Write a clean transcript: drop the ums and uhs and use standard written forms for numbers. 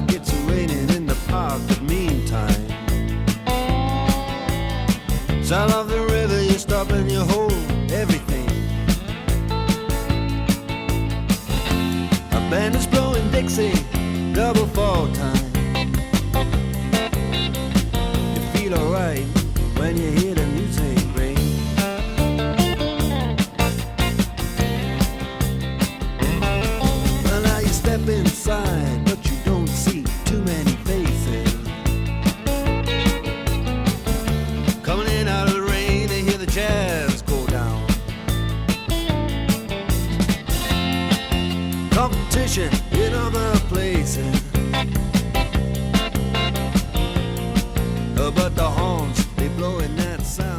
like it's raining in the park, but meantime, sound of the river, you stop and you hold everything. A band is blowing Dixie, double fall time. You feel alright when you hear the music ring. Well, now you step inside, but you don't see too many faces. Coming in out of the rain, they hear the jazz go down. Competition in other places, but the horns, they blow in that sound.